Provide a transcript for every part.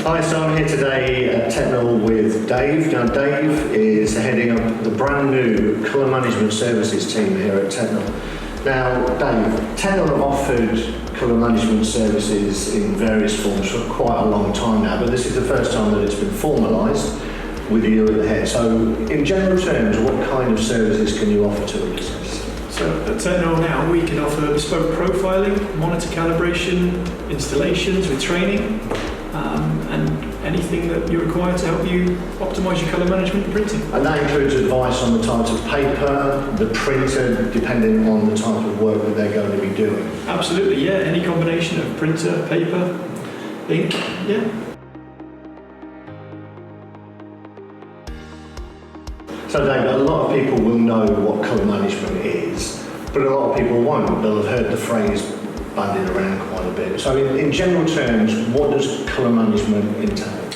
Hi, so I'm here today at Tetenal with Dave. Now, Dave is heading up the brand new colour management services team here at Tetenal. Now, Dave, Tetenal have offered colour management services in various forms for quite a long time now, but this is the first time that it's been formalised with you at the head. So, in general terms, what kind of services can you offer to a business? So at Tetenal now we can offer bespoke profiling, monitor calibration, installations with training, and anything that you require to help you optimise your colour management and printing. And that includes advice on the types of paper, the printer, depending on the type of work that they're going to be doing. Absolutely, yeah. Any combination of printer, paper, ink, yeah. So David, a lot of people will know what colour management is, but a lot of people won't. They'll have heard the phrase bandied around quite a bit. So in general terms, what does colour management entail?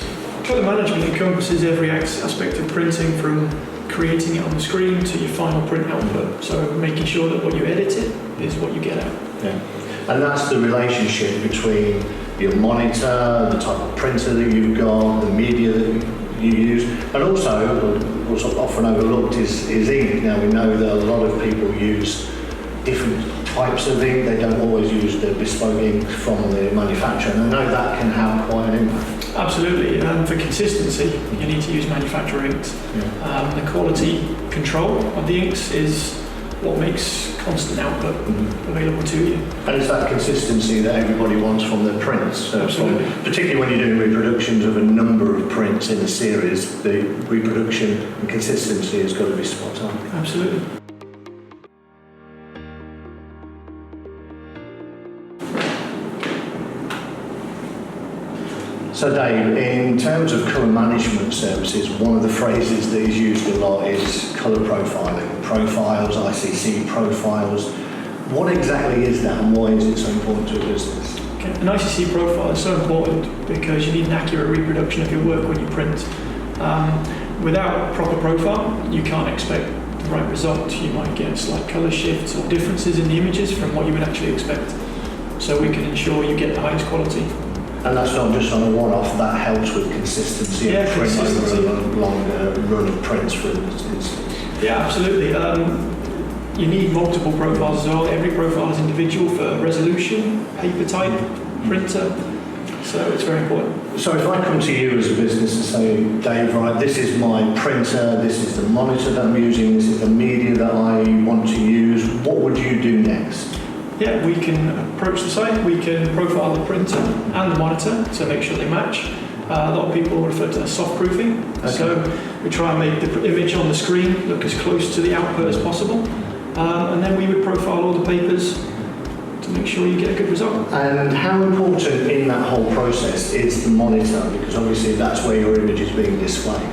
Colour management encompasses every aspect of printing, from creating it on the screen to your final print output. So making sure that what you edit it is what you get out. Yeah. And that's the relationship between your monitor, the type of printer that you've got, the media that you use, and also what's often overlooked is ink. Now we know that a lot of people use different types of ink. They don't always use the bespoke ink from the manufacturer, and I know that can have quite an impact. Absolutely, and for consistency you need to use manufacturer inks. Yeah. The quality control of the inks is what makes constant output available to you. And it's that consistency that everybody wants from their prints. Absolutely. Particularly when you're doing reproductions of a number of prints in a series, the reproduction and consistency has got to be spot on. Absolutely. So Dave, in terms of colour management services, one of the phrases that is used a lot is colour profiling. Profiles, ICC profiles. What exactly is that, and why is it so important to a business? Okay. An ICC profile is so important because you need an accurate reproduction of your work when you print. Without a proper profile, you can't expect the right result. You might get slight colour shifts or differences in the images from what you would actually expect. So we can ensure you get the highest quality. And that's not just on a one-off, that helps with consistency of print over a longer run of prints, for instance. Yeah, absolutely. You need multiple profiles as well. Every profile is individual for resolution, paper type, printer, so it's very important. So if I come to you as a business and say, Dave, right, this is my printer, this is the monitor that I'm using, this is the media that I want to use, what would you do next? Yeah, we can approach the site, we can profile the printer and the monitor to make sure they match. A lot of people refer to that soft proofing. Okay. So we try and make the image on the screen look as close to the output as possible. And then we would profile all the papers to make sure you get a good result. And how important in that whole process is the monitor? Because obviously that's where your image is being displayed.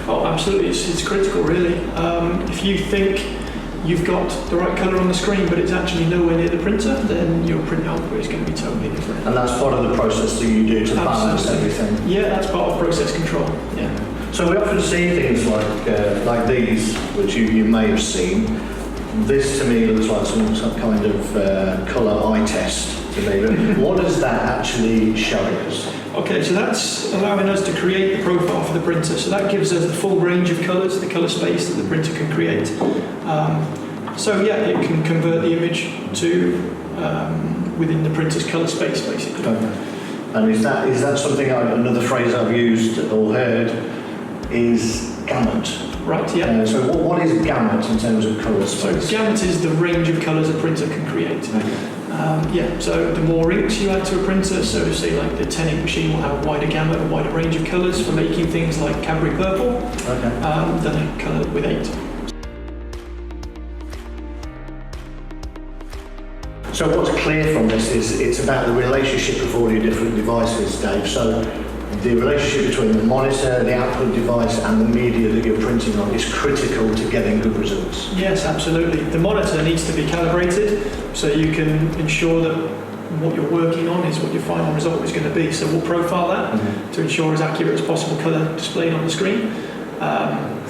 Oh, absolutely, it's critical really. If you think you've got the right colour on the screen but it's actually nowhere near the printer, then your print output is going to be totally different. And that's part of the process that you do to balance everything? Yeah, that's part of process control, yeah. So we often see things like these, which you may have seen. This to me looks like some kind of colour eye test to me. What does that actually show us? Okay, so that's allowing us to create the profile for the printer. So that gives us the full range of colours, the colour space that the printer can create. So yeah, it can convert the image to within the printer's colour space, basically. Okay. And is that something, another phrase I've used or heard is gamut? Right, yeah. So what is gamut in terms of colour space? So gamut is the range of colours a printer can create. Okay. Yeah, so the more inks you add to a printer, so say like the 10 ink machine will have a wider gamut, a wider range of colours for making things like Cadbury purple, than a colour with 8. So what's clear from this is it's about the relationship of all your different devices, Dave. So the relationship between the monitor, the output device and the media that you're printing on is critical to getting good results. Yes, absolutely. The monitor needs to be calibrated so you can ensure that what you're working on is what your final result is going to be. So we'll profile that to ensure as accurate as possible colour displayed on the screen.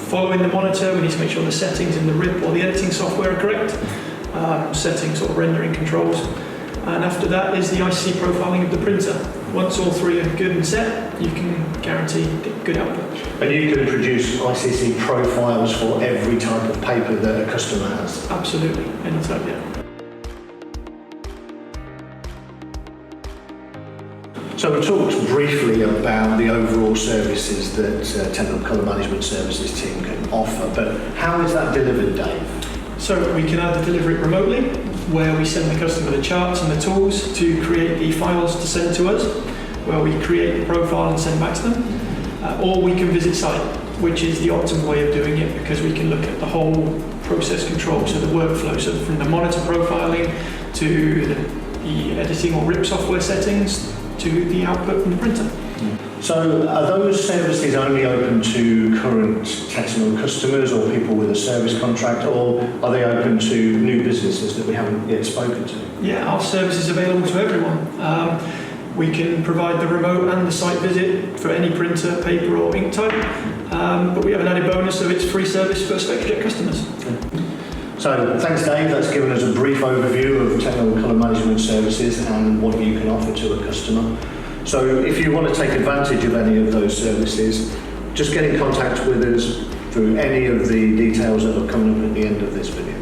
Following the monitor, we need to make sure the settings in the RIP or the editing software are correct. Setting sort of rendering controls. And after that is the ICC profiling of the printer. Once all three are good and set, you can guarantee good output. And you can produce ICC profiles for every type of paper that a customer has? Absolutely, any type, yeah. So we talked briefly about the overall services that Tetenal Colour Management Services team can offer, but how is that delivered, Dave? So we can either deliver it remotely, where we send the customer the charts and the tools to create the files to send to us, where we create the profile and send back to them, or we can visit site, which is the optimal way of doing it because we can look at the whole process control, so the workflow, so from the monitor profiling to the editing or RIP software settings to the output from the printer. So are those services only open to current Tetenal customers or people with a service contract, or are they open to new businesses that we haven't yet spoken to? Yeah, our service is available to everyone. We can provide the remote and the site visit for any printer, paper or ink type, but we have an added bonus of it's free service for SpectraJet customers. So thanks Dave, that's given us a brief overview of Tetenal Colour Management Services and what you can offer to a customer. So if you want to take advantage of any of those services, just get in contact with us through any of the details that are coming up at the end of this video.